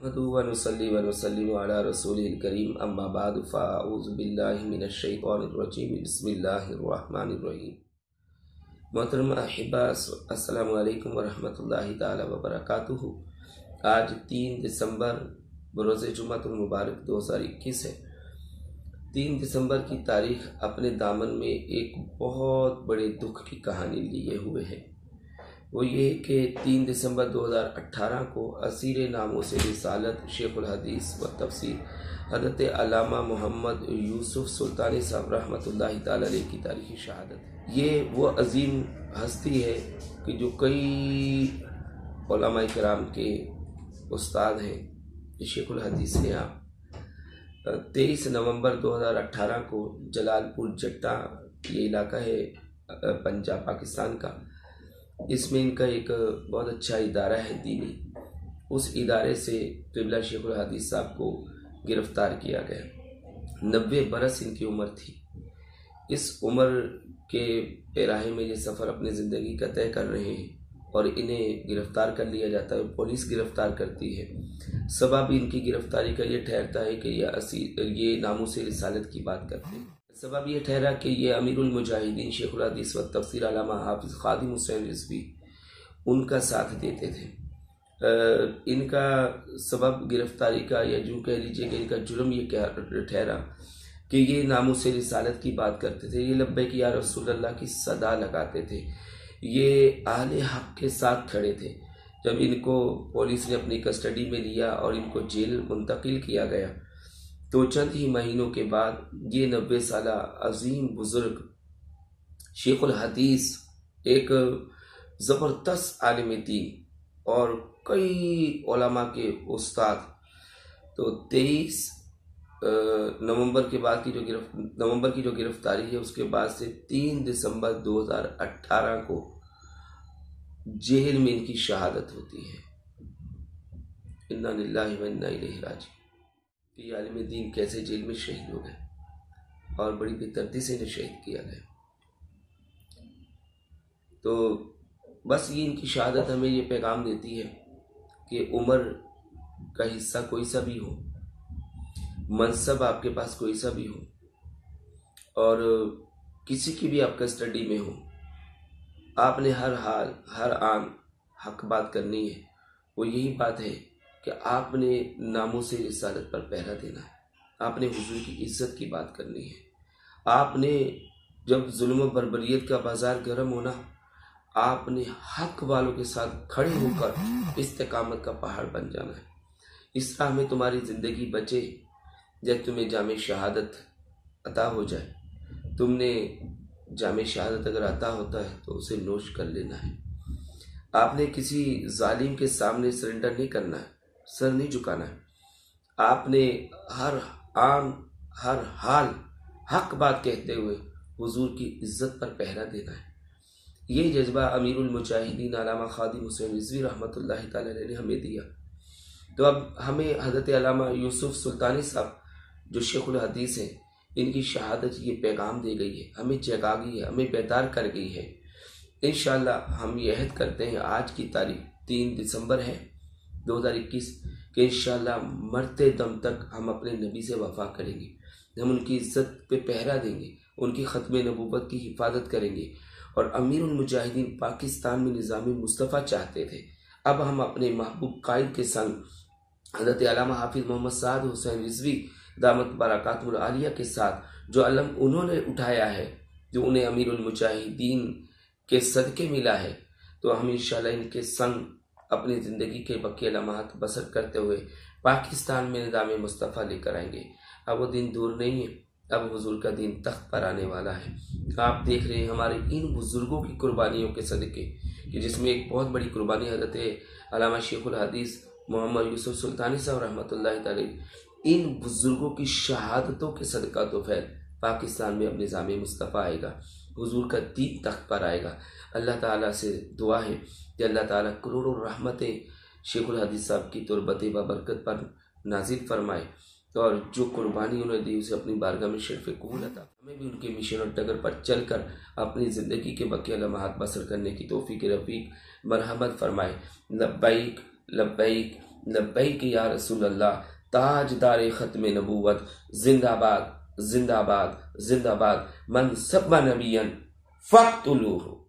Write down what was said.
नहमदुहु व नुसल्ली व नुसल्लिमु अला रसूलिल करीम अम्मा बाद फ़अऊज़ु बिल्लाहि मिनश शैतानिर रजीम बिस्मिल्लाहिर रहमानिर रहीम। मोहतरम अहिब्बा, अस्सलामु अलैकुम व रहमतुल्लाहि ताला व बरकातुहू। आज 3 दिसंबर बरोज़ जुम्मतुल मुबारक 2021 है। 3 दिसंबर की तारीख अपने दामन में एक बहुत बड़े दुख की कहानी लिए हुए है। वो ये कि 3 दिसंबर 2018 को असीर नामों से रिसालत शेखुल हदीस व तफसीर हज़रत अल्लामा मोहम्मद यूसुफ सुल्तानी साहब रहमतुल्लाहि ताला अलैह की तारीख़ी शहादत। ये वो अजीम हस्ती है कि जो कई उलमा किराम के उस्ताद हैं। शेखुल हदीस हैं आप 23 नवंबर 2018 को जलालपुर जट्टा, ये इलाका है पंजाब पाकिस्तान का, इसमें इनका एक बहुत अच्छा इदारा है दीनी। उस इदारे से क़िबला शेखुल हदीस साहब को गिरफ़्तार किया गया। 90 बरस इनकी उम्र थी। इस उम्र के पैराहे में ये सफ़र अपनी ज़िंदगी का तय कर रहे हैं और इन्हें गिरफ़्तार कर लिया जाता है। पुलिस गिरफ़्तार करती है। सबब इनकी गिरफ़्तारी का ये ठहरता है कि ये नामूस रिसालत की बात करते हैं। सबब ये ठहरा कि ये अमीरुल मुजाहिदीन शेखुल हदीस व तफसीर अल्लामा हाफिज़ खादिम हुसैन रिज़वी उनका साथ देते थे। इनका सबब गिरफ़्तारी का, या जो कह लीजिए कि इनका जुर्म ये ठहरा कि ये नामूस रिसालत की बात करते थे। ये लब्बैक या रसूलल्लाह की सदा लगाते थे। ये अहले हक़ के साथ खड़े थे। जब इनको पुलिस ने अपनी कस्टडी में लिया और इनको जेल मुंतकिल किया गया तो चंद ही महीनों के बाद ये 90 साला अजीम बुजुर्ग शेखुल हदीस, एक ज़बरदस्त आलिम दीन और कई उलमा के उस्ताद, तो 23 नवंबर के बाद की जो गिरफ्तारी है उसके बाद से 3 दिसंबर 2018 को जेल में इनकी शहादत होती है। इन्ना लिल्लाहि व इन्ना इलैहि राजिऊन। ये आलिम दीन कैसे जेल में शहीद हो गए और बड़ी बेदर्दी से इन्हें शहीद किया गया। तो बस ये इनकी शहादत हमें ये पैगाम देती है कि उम्र का हिस्सा कोई सा भी हो, मनसब आपके पास कोई सा भी हो और किसी की भी आप कस्टडी में हो, आपने हर हाल हर आन हक बात करनी है। वो यही बात है कि आपने नामूस रिसालत पर पहरा देना है। आपने हुजूर की इज्जत की बात करनी है। आपने जब जुल्म बर्बरियत का बाजार गर्म होना, आपने हक वालों के साथ खड़े होकर इस्तिकामत का पहाड़ बन जाना है। इस राह में तुम्हारी ज़िंदगी बचे जब तुम्हें जामे शहादत अता हो जाए। तुमने जामे शहादत अगर अता होता है तो उसे नोश कर लेना है। आपने किसी जालिम के सामने सरेंडर नहीं करना है, सर नहीं झुकाना है। आपने हर आन हर हाल हक बात कहते हुए हुजूर की इज्जत पर पहरा देना है। ये जज्बा अमीरुल मुजाहिदीन अल्लामा खादिम हुसैन रिज़वी रहमतुल्लाहि ताला अलैह ने हमें दिया। तो अब हमें हज़रत अल्लामा यूसुफ सुल्तानी साहब जो शेखुल हदीस हैं, इनकी शहादत ये पैगाम दे गई है, हमें जगा गई है, हमें बेदार कर गई है। इंशाअल्लाह हम ये अहद करते हैं, आज की तारीख 3 दिसंबर है 2021 कि इंशाअल्लाह मरते दम तक हम अपने नबी से वफ़ा करेंगे। हम उनकी इज़्ज़त पे पहरा देंगे, उनकी ख़त्म नबूवत की हिफाजत करेंगे। और अमीरुल मुजाहिदीन पाकिस्तान में निज़ाम मुस्तफ़ा चाहते थे। अब हम अपने महबूब कायद के संग हज़रत अल्लामा हाफिज़ मोहम्मद साद हुसैन रिज़वी दामत बरकातुहुल आलिया के साथ जो अलम उन्होंने उठाया है, जो उन्हें अमीरुल मुजाहिदीन के सदक़े मिला है, तो हम इंशाअल्लाह इनके संग अपनी ज़िंदगी के बकी लम्हात बसर करते हुए पाकिस्तान में निज़ाम मुस्तफ़ा लेकर आएंगे। अब वो दिन दूर नहीं है, अब हुजूर का दिन तख्त पर आने वाला है। आप देख रहे हैं हमारे इन बुज़ुर्गों की कुर्बानियों के सदक़े, कि जिसमें एक बहुत बड़ी कुर्बानी हज़रत अल्लामा शेखुल हदीस मोहम्मद यूसुफ सुल्तानी साहब रहमतुल्लाहि तआला, इन बुज़ुर्गों की शहादतों के सदका तो फैल पाकिस्तान में अब निज़ाम मुस्तफ़ा आएगा, हुजूर का दीन तख्त पर आएगा। अल्लाह ताला से दुआ है कि अल्लाह ताला करोड़ों रहमतें शेखुल हदीस साहब की तुरबत व बरकत पर नाजिल फरमाए और जो कुर्बानी उन्होंने दी उसे अपनी बारगाह में शर्फ कबूल अता। हमें भी उनके मिशन और डगर पर चलकर अपनी ज़िंदगी के बकिया लम्हात बसर करने की तौफीक रफ़ीक मरहमत फरमाए। लब्बैक लब्बैक لبیک یا رسول اللہ، تاجدار ختم نبوت، زندہ باد زندہ باد زندہ باد، من سب نبی فقتلوہ۔